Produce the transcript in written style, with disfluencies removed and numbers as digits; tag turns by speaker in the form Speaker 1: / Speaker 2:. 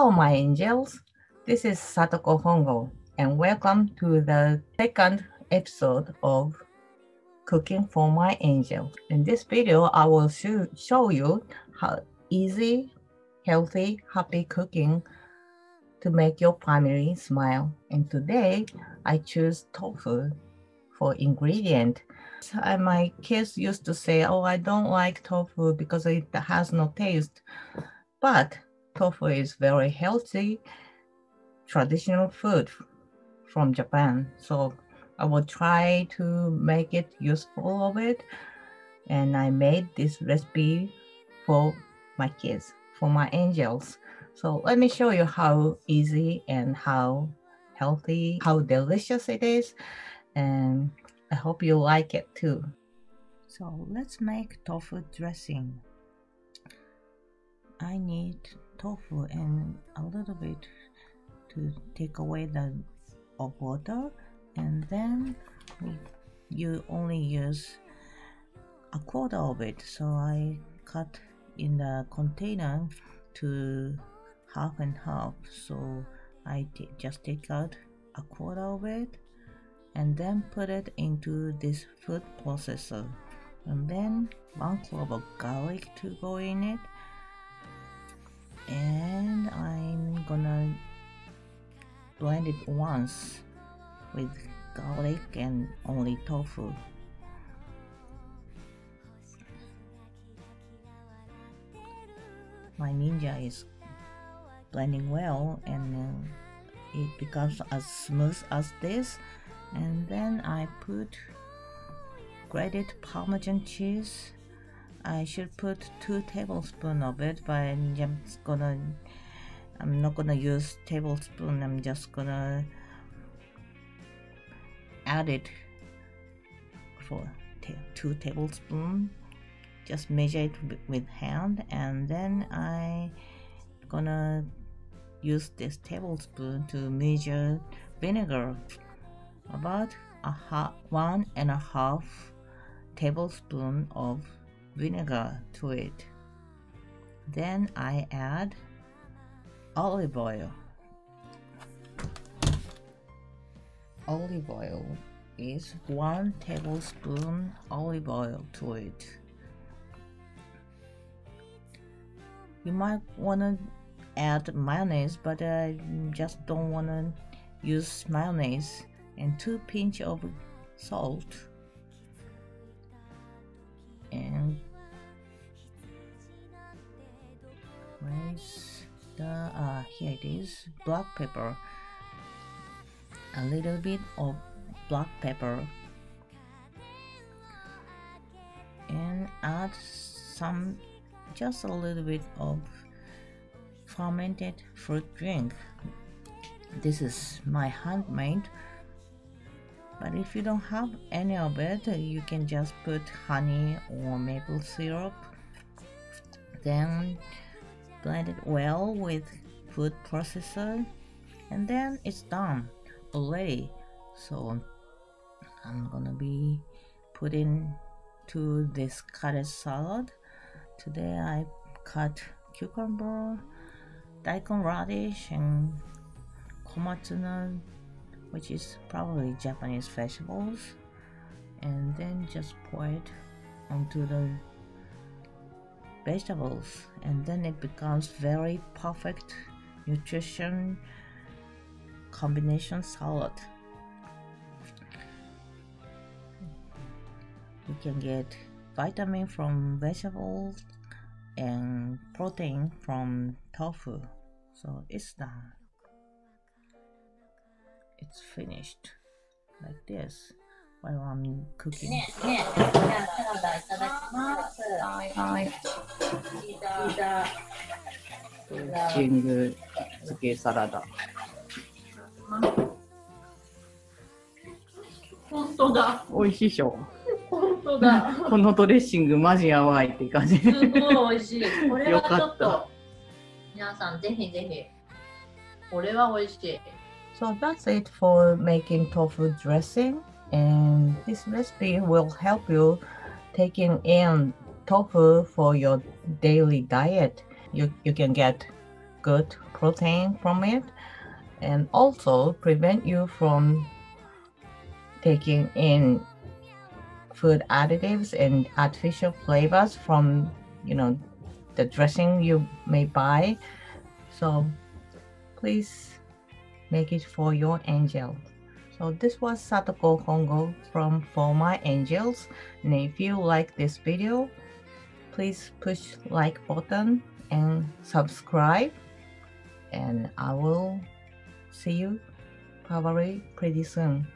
Speaker 1: Hello, my angels. This is Satoko Hongo, and welcome to the second episode of Cooking for My Angels. In this video, I will show you how easy, healthy, happy cooking to make your family smile. And today, I choose tofu for ingredient. My kids used to say, oh, I don't like tofu because it has no taste. But tofu is very healthy, traditional food from Japan. So I will try to make it useful of it. And I made this recipe for my kids, for my angels. So let me show you how easy and how healthy, how delicious it is. And I hope you like it too. So let's make tofu dressing. I need tofu and a little bit to take away the water, and then you only use a quarter of it. So I cut in the container to half and half. So I just take out a quarter of it and then put it into this food processor, and then 1 clove of garlic to go in it, and I'm gonna blend it once with garlic and only tofu. My ninja is blending well, and it becomes as smooth as this. And then I put grated Parmesan cheese. I should put 2 tablespoons of it, but I'm not gonna use tablespoon. I'm just gonna add it for 2 tablespoons. Just measure it with hand, and then I gonna use this tablespoon to measure vinegar, about 1.5 tablespoons of vinegar to it. Then I add olive oil. Olive oil is 1 tablespoon olive oil to it. You might want to add mayonnaise, but I just don't want to use mayonnaise. And 2 pinch of salt, and where's the here it is, black pepper, a little bit of black pepper, and add just a little bit of fermented fruit drink. This is my handmade, but if you don't have any of it, you can just put honey or maple syrup. Then blend it well with food processor, and then it's done already. So I'm gonna be putting to this cottage salad. Today I cut cucumber, daikon radish, and komatsuna, which is probably Japanese vegetables, and then just pour it onto the vegetables, and then it becomes very perfect nutrition combination salad. You can get vitamin from vegetables and protein from tofu. So it's done. It's finished like this while I'm cooking. ドレッシング漬けサラダ。本当だ。美味しいでしょ。本当だ。このドレッシングマジやばいって感じ。すごい美味しい。これはちょっと皆さんぜひぜひ。これは美味しい。So that's it for making tofu dressing, and this recipe will help you taking in tofu for your daily diet. You can get good protein from it, and also prevent you from taking in food additives and artificial flavors from, the dressing you may buy. So please make it for your angel. So this was Satoko Hongo from For My Angels. And if you like this video, please push like button and subscribe. And I will see you probably pretty soon.